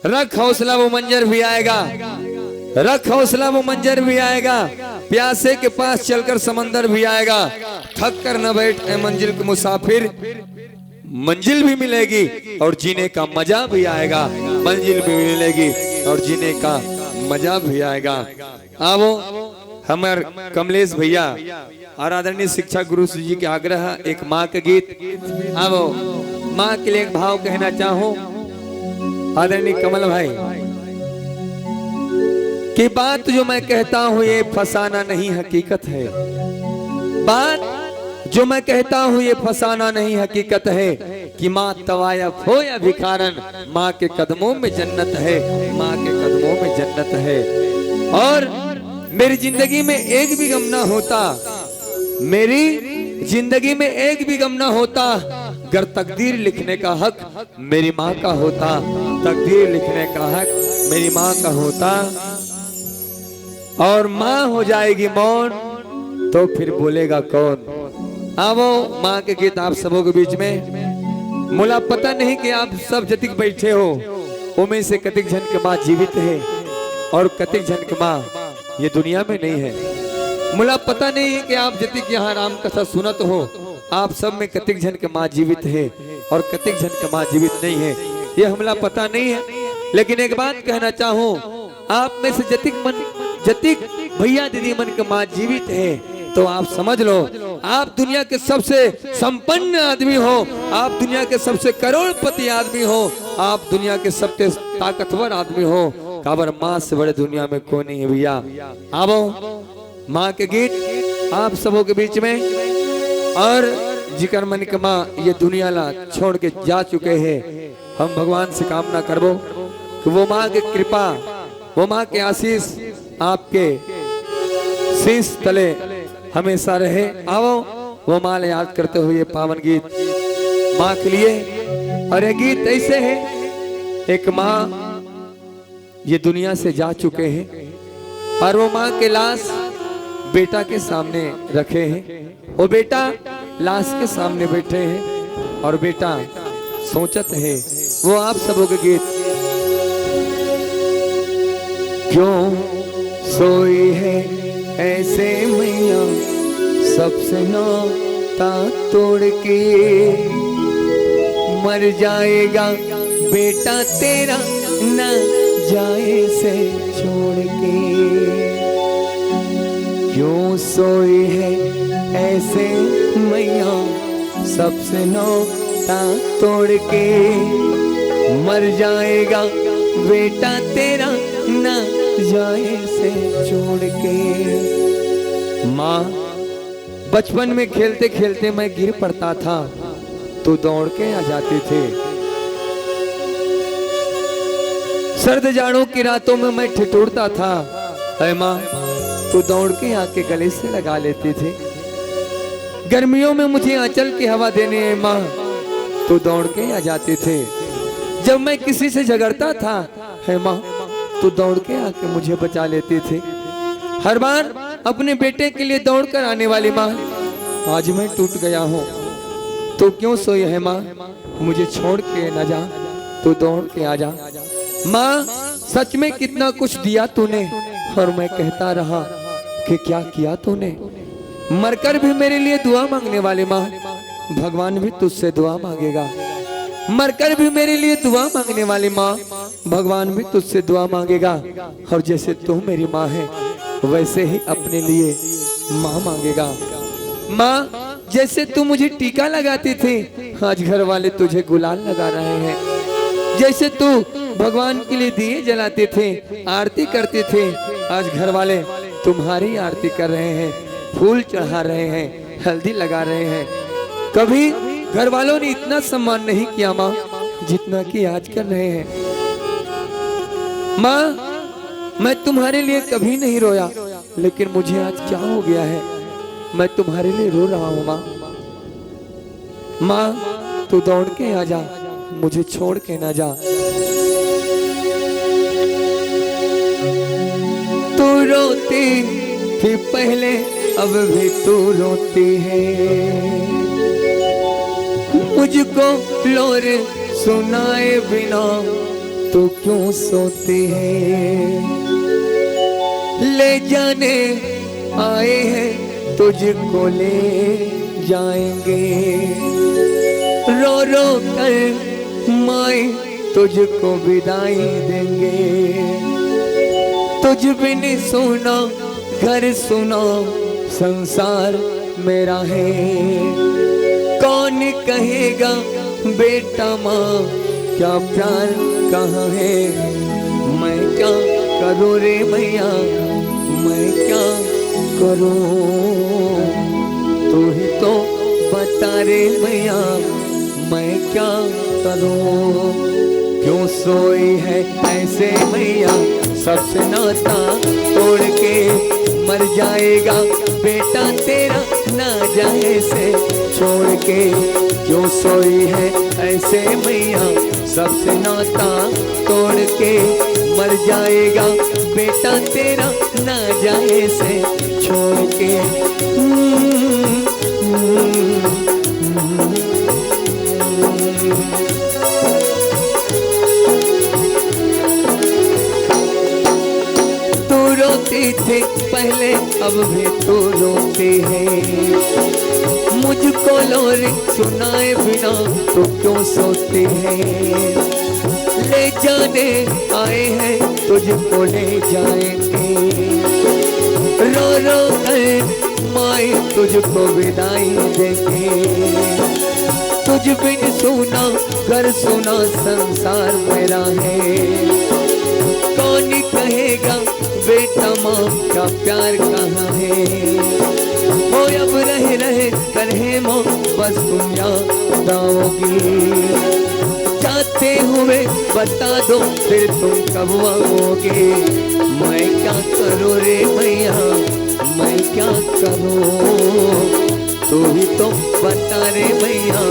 रख हौसला वो मंजर भी आएगा, रख हौसला वो मंजर भी आएगा, प्यासे के पास चलकर समंदर भी आएगा। थक कर न बैठ ए मंजिल के मुसाफिर, मंजिल भी मिलेगी और जीने का मजा भी आएगा, मंजिल भी मिलेगी और जीने का मजा भी आएगा। आओ हमार कमलेश भैया और आदरणीय शिक्षा गुरु जी के आग्रह एक माँ के गीत। आओ माँ के लिए एक भाव कहना चाहो आदरणीय कमल भाई कि बात जो मैं कहता हूँ ये फसाना नहीं हकीकत है, बात जो मैं कहता हूँ ये फसाना नहीं हकीकत है कि माँ तवायफ हो या भिखारन, माँ के कदमों में जन्नत है, माँ के कदमों में जन्नत है। और मेरी जिंदगी में एक भी गम ना होता, मेरी जिंदगी में एक भी गम ना होता अगर तकदीर लिखने का हक मेरी माँ का होता, तकदीर लिखने का हक मेरी माँ का होता। और माँ हो जाएगी मौन तो फिर बोलेगा कौन। आओ माँ के गीत आप सबों के बीच में। मुला पता नहीं कि आप सब जतिक बैठे हो उनमें से कतिक जन के माँ जीवित है और कतिक जन के माँ ये दुनिया में नहीं है। मुला पता नहीं है कि आप जतिक यहाँ राम कथा सुनत हो, आप सब में कतिक जन के माँ जीवित है और कतिक जन के माँ जीवित नहीं है, ये हमला पता नहीं है। लेकिन एक बात कहना चाहूँ, आप में से जतिक भैया दीदी मन के माँ जीवित है तो आप समझ लो आप दुनिया के सबसे संपन्न आदमी हो, आप दुनिया के सबसे करोड़पति आदमी हो, आप दुनिया के सबसे ताकतवर आदमी हो। काबर माँ से बड़े दुनिया में कोई नहीं है भैया। आओ माँ के गीत आप सबों के बीच में। और जिकर मन के माँ ये दुनिया ला छोड़ के जा चुके हैं, हम भगवान से कामना करबो कि वो माँ की कृपा, वो माँ के आशीष आपके शीश तले हमेशा रहे। आओ वो माँ ने याद करते हुए ये पावन गीत माँ के लिए। और ये गीत ऐसे है, एक माँ ये दुनिया से जा चुके हैं और वो माँ के लाश बेटा के सामने रखे हैं, वो बेटा लाश के सामने बैठे हैं और बेटा सोचत है। वो आप सबों के गीत। क्यों सोई है ऐसे मैया सबसे नाता तोड़ के, मर जाएगा बेटा तेरा न जाए से छोड़ के। क्यों सोई है ऐसे मैया सबसे नाता तोड़ के, मर जाएगा बेटा तेरा न जाए से छोड़ के। माँ बचपन में खेलते खेलते मैं गिर पड़ता था तो दौड़ के आ जाते थे, सर्द जाड़ों की रातों में मैं ठिठुरता था, ऐ माँ तो दौड़ के आके गले से लगा लेते थे। गर्मियों में मुझे आंचल की हवा देने माँ तो दौड़ के आ जाते थे। जब मैं किसी से झगड़ता था है माँ तो दौड़ के आके मुझे बचा लेते थे। हर बार अपने बेटे के लिए दौड़ कर आने वाली माँ, आज मैं टूट गया हूँ तो क्यों सोई है माँ, मुझे छोड़ के न जा तो दौड़ के आ जा। माँ सच में कितना कुछ दिया तूने और मैं कहता रहा कि क्या किया तूने। मरकर भी मेरे लिए दुआ मांगने वाली माँ, भगवान भी तुझसे दुआ मांगेगा। मरकर भी मेरे लिए दुआ मांगने वाली माँ, भगवान भी तुझसे दुआ मांगेगा। और जैसे तू मेरी माँ है वैसे ही अपने लिए माँ मांगेगा। माँ जैसे तू मुझे टीका लगाती थी आज घर वाले तुझे गुलाल लगा रहे हैं। जैसे तू भगवान के लिए दिए जलाते थे, आरती करते थे, आज घर वाले तुम्हारी आरती कर रहे हैं, फूल चढ़ा रहे हैं, हल्दी लगा रहे हैं। कभी घर वालों ने इतना सम्मान नहीं किया माँ जितना कि आज कर रहे हैं। माँ मैं तुम्हारे लिए कभी नहीं रोया, लेकिन मुझे आज क्या हो गया है, मैं तुम्हारे लिए रो रहा हूँ माँ। माँ तू दौड़ के आ जा, मुझे छोड़ के ना जा। तू रोती थी पहले अब भी तू रोती है, मुझको लोर सुनाए बिना तो क्यों सोते हैं। ले जाने आए हैं तुझको ले जाएंगे, रो रो कर माए तुझको विदाई देंगे। तुझ बिन सुना घर सुना संसार मेरा है, कौन कहेगा बेटा माँ क्या प्यार कहाँ है। मैं क्या करूँ रे मैया, मैं क्या करूँ, तू ही तो बता रे मैया, मैं क्या करूँ। क्यों सोई है ऐसे मैया, सबसे नाता तोड़ के मर जाएगा बेटा तेरा ना जाए से छोड़ के। क्यों सोई है ऐसे मैया, सबसे नाता तोड़ के मर जाएगा बेटा तेरा ना जाए से छोड़ के। तू रोती थी पहले अब भी तू रोती है, मुझको लोरी सुनाए बिना तो क्यों सोती है। ले जाने आए हैं तुझको ले जाएंगे, रो रो कर माए तुझको विदाई देंगे। तुझ बिन सुना घर सुना संसार मेरा है, कौन कहेगा बेटा माँ का प्यार कहाँ है। वो अब रहे रहे करे मो बस तुम याद आओगी, जाते हुए बता दो फिर तुम कब आओगे। मैं क्या करूँ रे मैया, मैं क्या करूँ, तू ही तो बता रे मैया,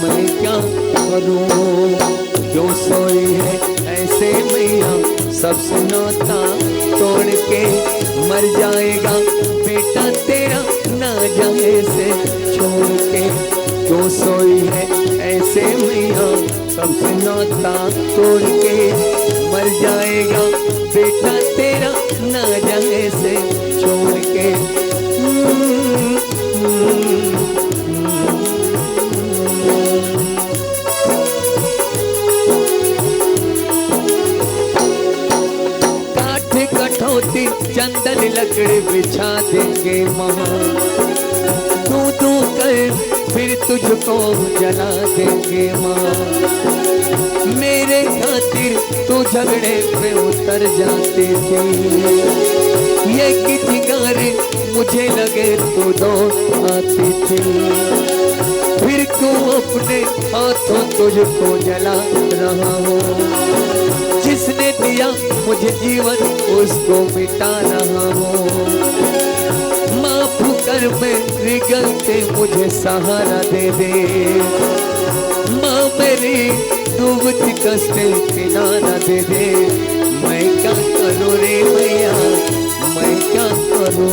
मैं क्या करूँ। क्यों सोई है ऐसे मैया, सबसे नाता तोड़ के मर जाएगा बेटा तेरा ना जाए से छोड़ के। क्यों सोई है ऐसे मैया, सबसे नाता तोड़ के मर जाएगा बेटा तेरा ना जाए से छोड़ के। चंदन लकड़ी बिछा देंगे माँ, तू तू कर फिर तुझको जला देंगे माँ। मेरे खातिर तू झगड़े पे उतर जाती थी, ये किसी गारे मुझे लगे तू दौड़ आती थी। फिर क्यों अपने हाथों तुझको जला रहा हूँ, जिसने दिया मुझे जीवन उसको मिटा रहा हूँ। माफ कर मेरी गलती मुझे सहारा दे दे, माँ मेरी डूबती कष्टे किनारा दे दे। मैं क्या करूँ रे मैया, मैं क्या करूँ,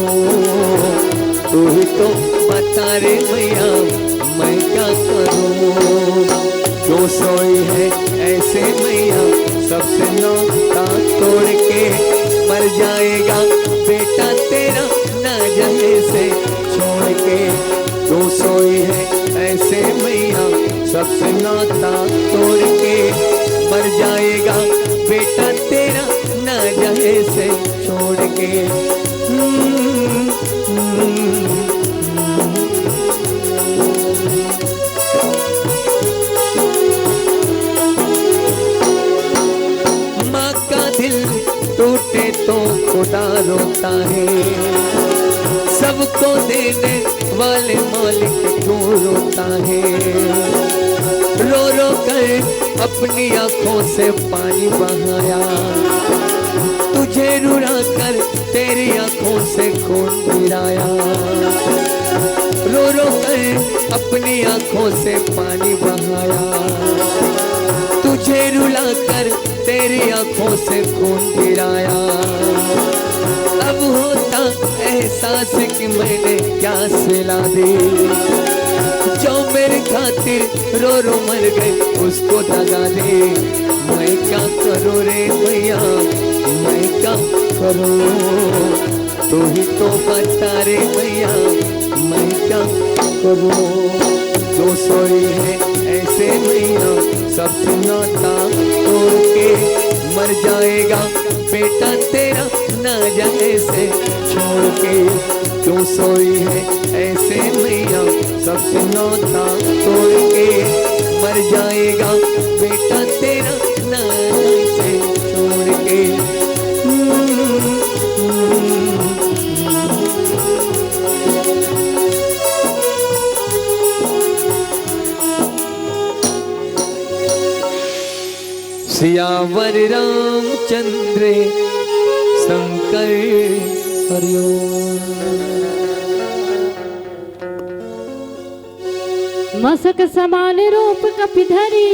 तू ही तो बता रे मैया, मैं क्या करूँ। क्यों सोई है ऐसे मैया, सबसे नाता तोड़ के मर जाएगा बेटा तेरा ना जाए से छोड़ के। क्यों सोई है ऐसे मैया, सबसे नाता तोड़ के मर जाएगा बेटा तेरा ना जाए से छोड़ के। टूटे तो खुदा रोता है, सबको देने वाले मालिक क्यों रोता है। रो रो कर अपनी आंखों से पानी बहाया, तुझे रुला कर तेरी आंखों से खून गिराया। रो रो कर अपनी आंखों से पानी बहाया, तुझे रुला कर तेरी आंखों से खून गिराया। अब होता एहसास कि मैंने क्या सिला दी, जो मेरे खातिर रो रो मर गए उसको दगा दे। मैं क्या करूं रे मैया, मैं क्या करूं, तू ही तो बता रे मैया, मैं क्या करूं। जो सोई है ऐसे मैया सब नाता तोड़ के मर जाएगा बेटा तेरा ना जाने से छोड़ के। जो सोई है ऐसे मैया सब नाता तोड़ के मर जाएगा बेटा तेरा ना जाने से छोड़ के। सियावर रामचंद्र शंकर हरिओ। मसक समान रूप कपिधरी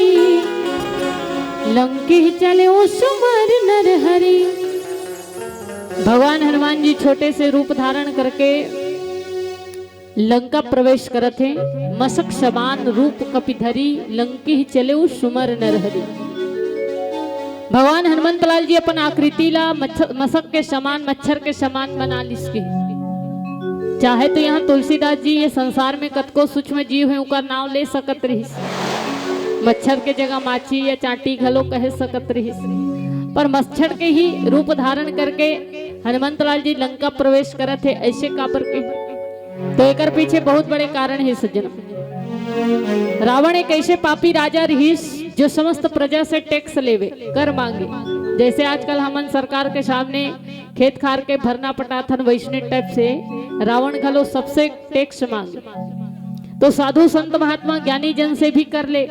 लंकी चले ओ सुमर नर हरि। भगवान हनुमान जी छोटे से रूप धारण करके लंका प्रवेश करत हैं। मसक समान रूप कपिधरी लंकी चले ओ सुमर नर हरि। भगवान हनुमंत लाल जी अपन आकृति ला मसक के समान मच्छर के समान बना लिसके। चाहे तो यहाँ तुलसीदास जी ये संसार में कतको सूक्ष्म जीव है उनका नाम ले सकत रहिस। मच्छर के जगह माछी या चाटी घलो कह सकत रहिस, पर मच्छर के ही रूप धारण करके हनुमंत लाल जी लंका प्रवेश करत है। ऐसे काबर के तो एकर पीछे बहुत बड़े कारण है सज्जन। रावण एक ऐसे पापी राजा रहीस जो समस्त प्रजा से टैक्स लेवे कर मांगे। जैसे आजकल हमन सरकार के सामने खेत खार के भरना पटाथन वैष्णव टाइप से रावण घलो सबसे टैक्स मांगे। तो साधु संत महात्मा ज्ञानी जन से भी कर ले।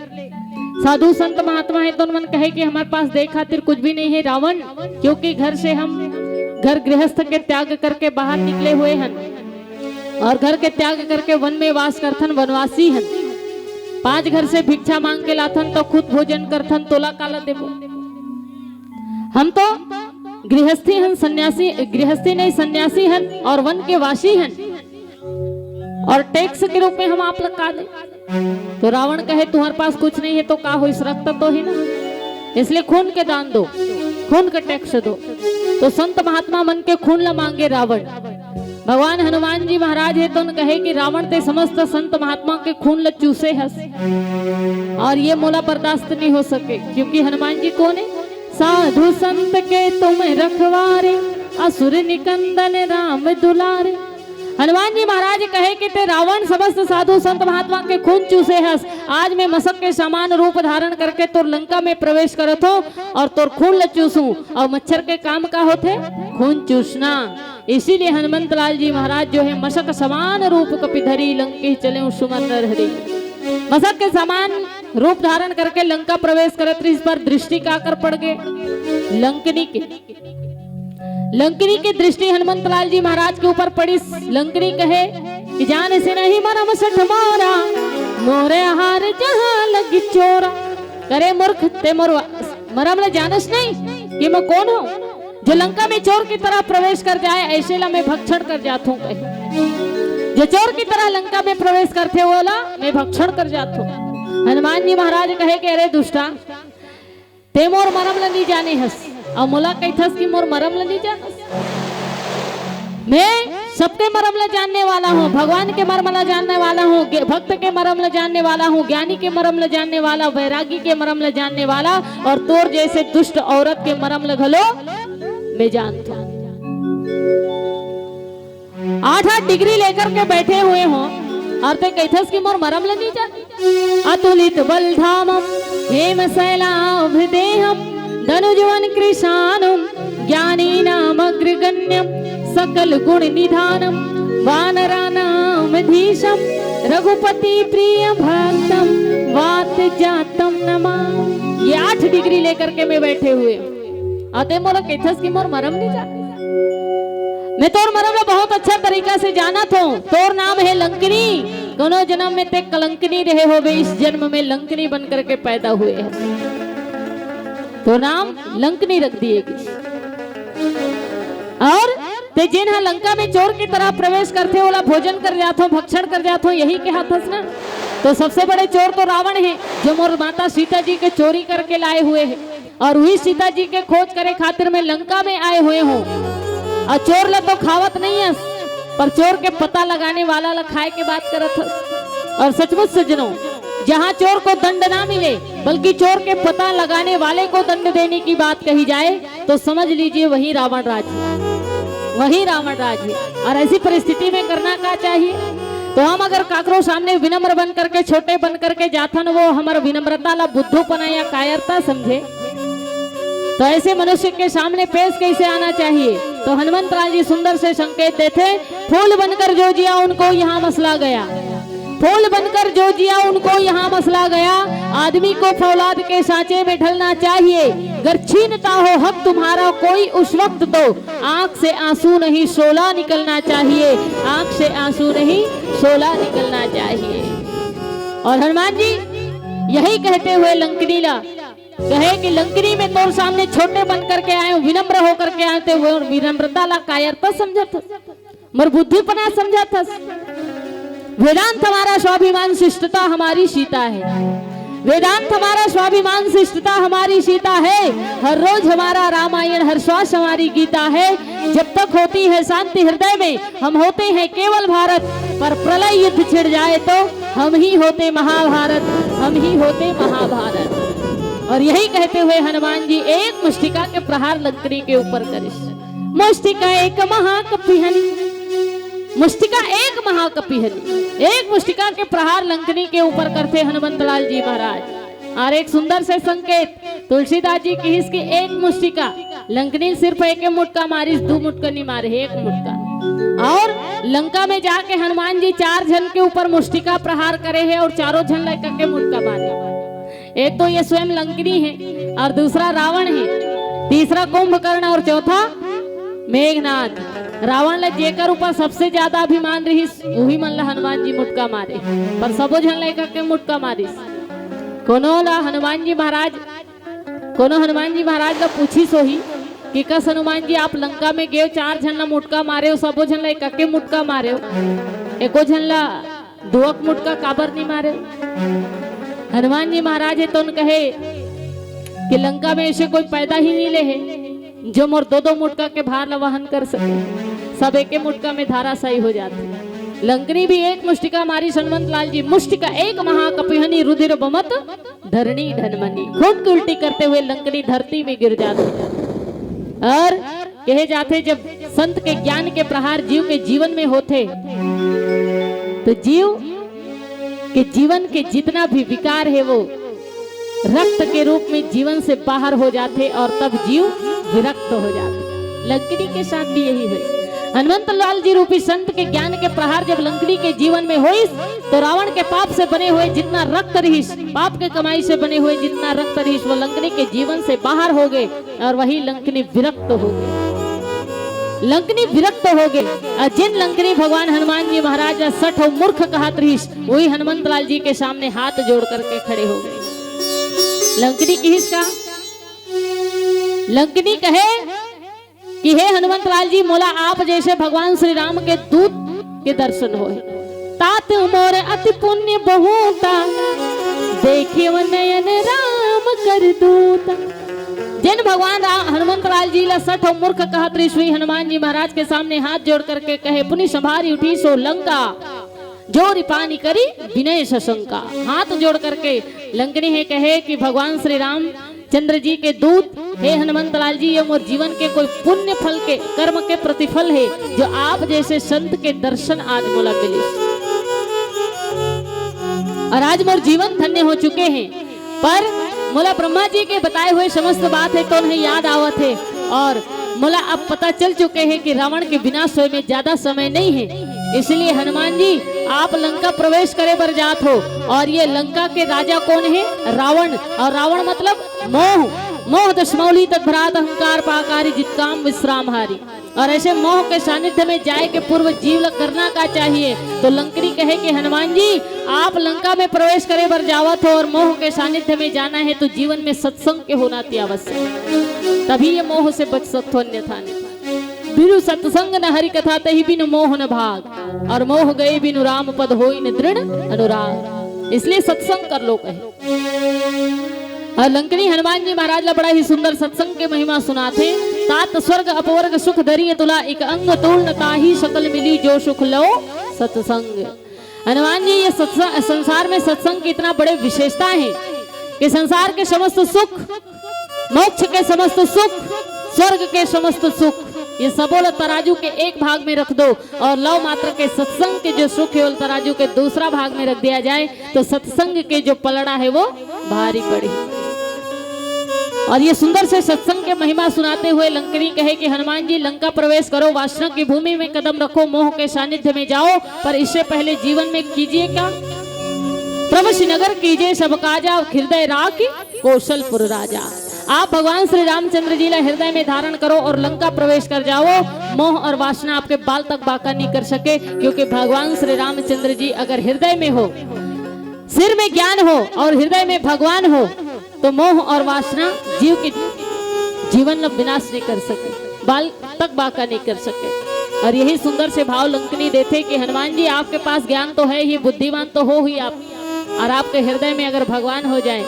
साधु संत महात्मा है तो उन्होंने कहे कि हमारे पास दे खातिर कुछ भी नहीं है रावण, क्योंकि घर से हम घर गृहस्थ के त्याग करके बाहर निकले हुए हैं और घर के त्याग करके वन में वास करथन वनवासी हैं। 5 घर से भिक्षा मांग के लाथन तो खुद भोजन करथन तोला काला देबो। हम तो गृहस्थी हैं, सन्यासी गृहस्थी नहीं सन्यासी हैं और वन के वासी हैं और टैक्स के रूप में हम आप लोग का दे। तो रावण कहे तुम्हारे पास कुछ नहीं है तो का हो, इस रक्त तो ही ना, इसलिए खून के दान दो, खून का टैक्स दो। तो संत महात्मा मन के खून ला मांगे रावण। भगवान हनुमान जी महाराज है तो कहे कि रावण ते समस्त संत महात्मा के खून ल चूसे हस और ये मोला बर्दाश्त नहीं हो सके, क्योंकि हनुमान जी कौन है? साधु संत के तुम रखवारे असुर निकंदन राम दुलारे। हनुमान जी महाराज कहे कि ते रावण समस्त साधु संत महात्मा के खून चूसे हस। आज मैं मसक के समान रूप धारण करके तोर लंका में प्रवेश करत हो और तोर खून ल चूसू, और मच्छर के काम का होते खून चूसना। इसीलिए हनुमंत लाल जी महाराज जो है मसक समान रूप कपिधरी लंकी चले सुमन नर हरि। मसक के समान रूप धारण करके लंका प्रवेश करत इस पर दृष्टि का कर पड़ गए लंकनी के। लंकनी की दृष्टि हनुमंत लाल जी महाराज के ऊपर पड़ी। लंकनी कहे कि जान से नहीं मरम सठ मारा मोरे हार जहां लगी चोरा। करे मूर्ख ते मोर मरम न जानस नहीं कि मैं कौन हूँ जो लंका में चोर की तरह प्रवेश कर जाए, ऐसे ला मैं भक्षण कर जाता हूँ। जो चोर की तरह लंका में प्रवेश करते हो ला मैं भक्षण कर जाता हूँ। हनुमान जी महाराज कहे कि अरे दुष्टा ते मोर मरम ल नहीं जाने हस और मोला कहथस कि मोर मरम ल नहीं जानस। मैं सबके मरम ल जानने वाला हूँ, भगवान के मरम ल जानने वाला हूँ, भक्त के मरम ल जानने वाला हूँ, ज्ञानी के मरम ल जानने वाला, वैरागी के मरम ल जानने वाला, और तोर जैसे दुष्ट औरत के मरम ल घलो मैं जानता हूँ। 8-8 डिग्री लेकर के बैठे हुए हो और ते कहथस कि मोर मरम ल नहीं जाने। अतुलित बल धामम हेम शैलाभदेहम धनुजवन कृशानम ज्ञानी नाम अग्रगण्यम सकल गुण निधानम वानरानाम धीशम रघुपति प्रिय भक्तम वात जातम नमा। ये 8 डिग्री लेकर के मैं बैठे हुए अते मोला कहथस कि मोर मरम नहीं जाने। मैं तोर मरम में बहुत अच्छा तरीका से जाना था। तोर नाम है लंकनी, दोनों जन्म में ते कलंकनी रहे हो, इस जन्म में लंकनी बन करके पैदा हुए हैं, तो नाम लंकनी रख दिएगी। और ते जिन हा लंका में चोर की तरह प्रवेश करते ओला भोजन कर जाते हो, भक्षण कर जाते हो, यही के हाथ ना। तो सबसे बड़े चोर तो रावण है, जो मोर माता सीता जी के चोरी करके लाए हुए हैं और वही सीता जी के खोज करे खातिर में लंका में आए हुए हो। और चोर ला तो खावत नहीं है, पर चोर के पता लगाने वाला ला खाए के बात करत है। और सचमुच सज्जनों, जहाँ चोर को दंड ना मिले बल्कि चोर के पता लगाने वाले को दंड देने की बात कही जाए तो समझ लीजिए वही रावण राज है, वही रावण राज है। और ऐसी परिस्थिति में करना क्या चाहिए? तो हम अगर काकरो सामने विनम्र बन करके, छोटे बन करके जाथन, वो हमारा विनम्रता ला बुद्धूपना या कायरता समझे, तो ऐसे मनुष्य के सामने पेश कैसे आना चाहिए? तो हनुमंत लाल जी सुंदर से संकेत देते, फूल बनकर जो जिया उनको यहाँ मसला गया, फूल बनकर जो जिया उनको यहाँ मसला गया। आदमी को फौलाद के सांचे में ढलना चाहिए, गर छीनता हो हक तुम्हारा कोई उस वक्त तो आंख से आंसू नहीं शोला निकलना चाहिए, आंख से आंसू नहीं शोला निकलना चाहिए। और हनुमान जी यही कहते हुए लंकनी ला कहे कि लंकनी में तोर सामने छोटे बन करके आए, विनम्र होकर के आते हुए, और विनम्रता ला कायरता समझा था, मर बुद्धिपना समझा था। वेदांत हमारा स्वाभिमान शिष्टता हमारी सीता है, वेदांत हमारा स्वाभिमान शिष्टता हमारी सीता है। हर रोज हमारा रामायण, हर श्वास हमारी गीता है। जब तक होती है शांति हृदय में हम होते हैं केवल भारत, पर प्रलय युद्ध छिड़ जाए तो हम ही होते महाभारत, हम ही होते महाभारत। और यही कहते हुए हनुमान जी एक मुष्टिका के प्रहार लंकनी के ऊपर करिस। मुष्टिका एक महाकपिहनी, मुष्टिका एक महाकपिहनी, एक मुष्टिका के प्रहार लंकनी के ऊपर करते हनुमंत लाल जी महाराज। और एक सुंदर से संकेत तुलसीदास जी की इसकी एक मुष्टिका लंकनी सिर्फ एक मुटका मारी, दो मुटका नहीं मारे, एक मुटका। और लंका में जाके हनुमान जी 4 जन के ऊपर मुष्टिका प्रहार करे हैं और चारों जन लेकर के मुटका मारे। एक तो ये स्वयं लंकनी है और दूसरा रावण है, तीसरा कुंभकर्ण और चौथा मेघनाथ। रावण ला जेकर ऊपर सबसे ज्यादा अभिमान रही वही मन ला हनुमान जी मुटका मारे, पर सबो जन लेकर के मुटका मारिस। कोनो ला हनुमान जी महाराज, कोनो हनुमान जी महाराज ला पूछी सोही कि कस हनुमान जी आप लंका में गए 4 जन ला मुटका मारे हो, सबो जन लेकर के मुटका मारे हो, एको जन ला दुअक मुटका काबर नहीं मारे? हनुमान जी महाराज है तो उन कहे कि लंका में ऐसे कोई पैदा ही नहीं ले है जो मोर 2-2 मुटका के भार ला वहन कर सके, सब एक मुटका में धाराशायी हो जाते। लंकनी भी एक मुष्टिका मारी हनुमंत लाल जी, मुष्टिका एक महाकपिहनी रुधिर बमत धरणी धनमनी। खून की उल्टी करते हुए लंकनी धरती में गिर जाते। और कहे जाते जब संत के ज्ञान के प्रहार जीव के जीवन में होते तो जीव के जीवन के जितना भी विकार है वो रक्त के रूप में जीवन से बाहर हो जाते और तब जीव विरक्त हो जाते। लंकनी के साथ भी यही हुई। हनुमंत लाल जी रूपी संत के ज्ञान के प्रहार जब लंकनी के जीवन में हुई तो रावण के पाप से बने हुए जितना रक्त रहीस, पाप के कमाई से बने हुए जितना रक्त रहीस, वो लंकनी के जीवन से बाहर हो गए और वही लंकनी विरक्त हो गए। लंकनी विरक्त हो गए। जिन लंकनी भगवान हनुमान जी महाराज सठ और मूर्ख कहत रहीस वही हनुमंत लाल जी के सामने हाथ जोड़ करके खड़े हो गए। लंकनी किसका? लंकनी कहे कि हे हनुमंत लाल जी, मोला आप जैसे भगवान श्री राम के दूत के दर्शन होए, तात मोर अति पुण्य बहुता, देखियो नयन राम कर दूता। जिन भगवान हनुमंत लाल जी ला सठ और मूर्ख कहत रही श्री हनुमान जी महाराज के सामने हाथ जोड़ करके कहे, पुनि संभारी उठी सो लंका, जोरी पानी करी विनय सशंका। हाथ जोड़ करके लंकनी है कहे कि भगवान श्री राम चंद्र जी के दूत, हे हनुमंत लाल जी, ये मोर जीवन के कोई पुण्य फल के कर्म के प्रतिफल है जो आप जैसे संत के दर्शन आज मोला मिले और आज मोर जीवन धन्य हो चुके हैं। पर मोला ब्रह्मा जी के बताए हुए समस्त बात है तो उन्हें याद आवत है और मोला अब पता चल चुके हैं कि रावण के विनाश होए में ज्यादा समय नहीं है। इसलिए हनुमान जी आप लंका प्रवेश करे बर जात हो। और ये लंका के राजा कौन है? रावण। और रावण मतलब मोह, मोह दशमौली तद्भ्रात अहंकार पाकारी जितकाम विश्राम हारी। और ऐसे मोह के सानिध्य में जाए के पूर्व जीव करना का चाहिए। तो लंकनी कहे कि हनुमान जी आप लंका में प्रवेश करे बर जावत हो और मोह के सानिध्य में जाना है तो जीवन में सत्संग के होना अति आवश्यक, तभी ये मोह से बच सकते हो, अन्यथा नहीं। बिनु सत्संग न हरि कथा तही बिनु मोह न भाग, और मोह गए बिनु राम पद होई न दृढ़ अनुराग। इसलिए सत्संग कर लो कहे। और लंकनी हनुमान जी महाराज ला बड़ा ही सुंदर सत्संग के महिमा सुनाते। तात स्वर्ग अपवर्ग सुख धरिय तुला, एक अंग तोड़ ताही सकल मिली जो सुख लो सत्संग। हनुमान जी ये संसार में सत्संग की इतना बड़े विशेषता है कि संसार के समस्त सुख, मोक्ष के समस्त सुख, स्वर्ग के समस्त सुख, ये सबोल तराजू के एक भाग में रख दो और लव मात्र के सत्संग के जो सुख है तराजू के दूसरा भाग में रख दिया जाए तो सत्संग के जो पलड़ा है वो भारी पड़े। और ये सुंदर से सत्संग के महिमा सुनाते हुए लंकनी कहे कि हनुमान जी लंका प्रवेश करो, वासना की भूमि में कदम रखो, मोह के सानिध्य में जाओ, पर इससे पहले जीवन में कीजिए क्या? प्रवश नगर कीजिए सब काजा, हृदय राखी कौशलपुर राजा। आप भगवान श्री रामचंद्र जी ला हृदय में धारण करो और लंका प्रवेश कर जाओ। मोह और वासना आपके बाल तक बाका नहीं कर सके, क्योंकि भगवान श्री रामचंद्र जी अगर हृदय में हो, सिर में ज्ञान हो और हृदय में भगवान हो तो मोह और वासना जीव के जीवन विनाश नहीं कर सके, बाल तक बाका नहीं कर सके। और यही सुंदर से भाव लंकनी देते कि हनुमान जी आपके पास ज्ञान तो है ही, बुद्धिमान तो हो ही आप, और आपके हृदय में अगर भगवान हो जाए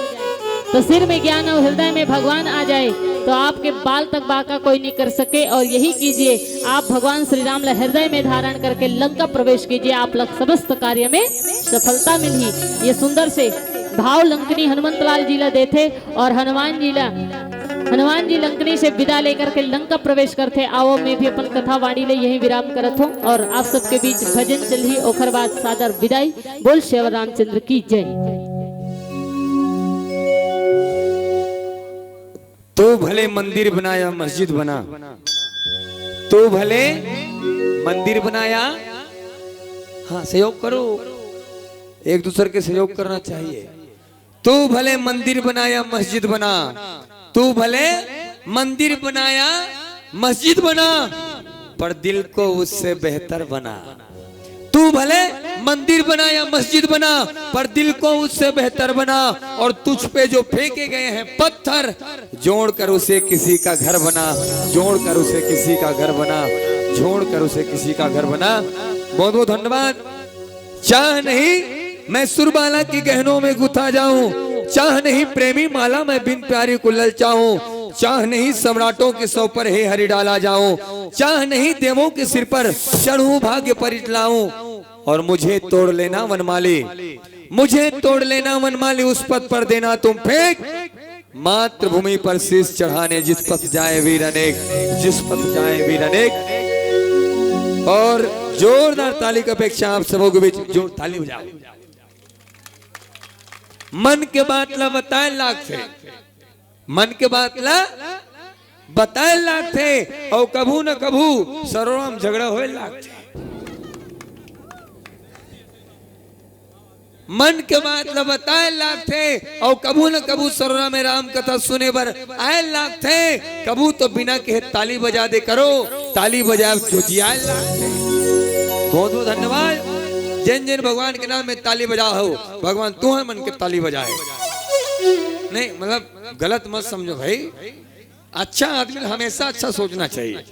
तो सिर में ज्ञान और हृदय में भगवान आ जाए तो आपके बाल तक बाका कोई नहीं कर सके। और यही कीजिए, आप भगवान श्री राम ला हृदय में धारण करके लंका प्रवेश कीजिए, आप लोग समस्त कार्य में सफलता मिली। ये सुंदर से भाव लंकनी हनुमंत लाल जी ला देते और हनुमान जी लंकनी से विदा लेकर के लंका प्रवेश करते। आओ मैं भी अपन कथा वाणी ले यही विराम करत हूँ और आप सबके बीच भजन चली, ओखर बाद सादर विदाई। बोल श्री रामचंद्र की जय। तो भले मंदिर बनाया मस्जिद बना, तो भले मंदिर बनाया, हाँ सहयोग करो, एक दूसरे के सहयोग करना चाहिए। तू भले मंदिर बनाया मस्जिद बना, तू भले मंदिर बनाया मस्जिद बना, पर दिल को उससे बेहतर बना। तू भले मंदिर बनाया मस्जिद बना, पर दिल को उससे बेहतर बना। और तुझ पे जो फेंके गए हैं पत्थर, जोड़कर उसे किसी का घर बना, जोड़कर उसे किसी का घर बना, जोड़कर उसे किसी का घर बना। बहुत बहुत धन्यवाद। चाह नहीं मैं सुरबाला की गहनों में गुथा जाऊं, चाह नहीं प्रेमी माला मैं बिन प्यारी को ललचाऊं, चाह नहीं सम्राटों के सौ पर हे हरि डाला जाऊं, चाह नहीं देवों के सिर पर चढ़ूं भाग्य परिटलाऊं। और मुझे तोड़ लेना वनमाली, मुझे तोड़ लेना वनमाली, उस पथ पर देना तुम फेंक, मातृभूमि पर शीश चढ़ाने जिस पथ जाए वीर अनेक, जिस पथ जाए वीर अनेक। और जोरदार ताली की अपेक्षा आप सबों के बीच जोर ताली बजाओ। मन के बात ला बताए लाख थे, मन के बात ला बताए लाख थे, और कभू न कभू सरोराम झगड़ा होए लाख थे। मन के बात ला बताए लाख थे, और कभू न कभू सरोरा में राम कथा सुने बर आए लाख थे। कभू तो बिना कहे ताली बजा दे करो, ताली बजाए जो जियाए लाख थे। बहुत बहुत धन्यवाद। जिन जिन भगवान के नाम में ताली बजा हो, भगवान तू है मन के ताली बजाए। नहीं मतलब गलत मत समझो भाई, अच्छा आदमी हमेशा अच्छा सोचना चाहिए।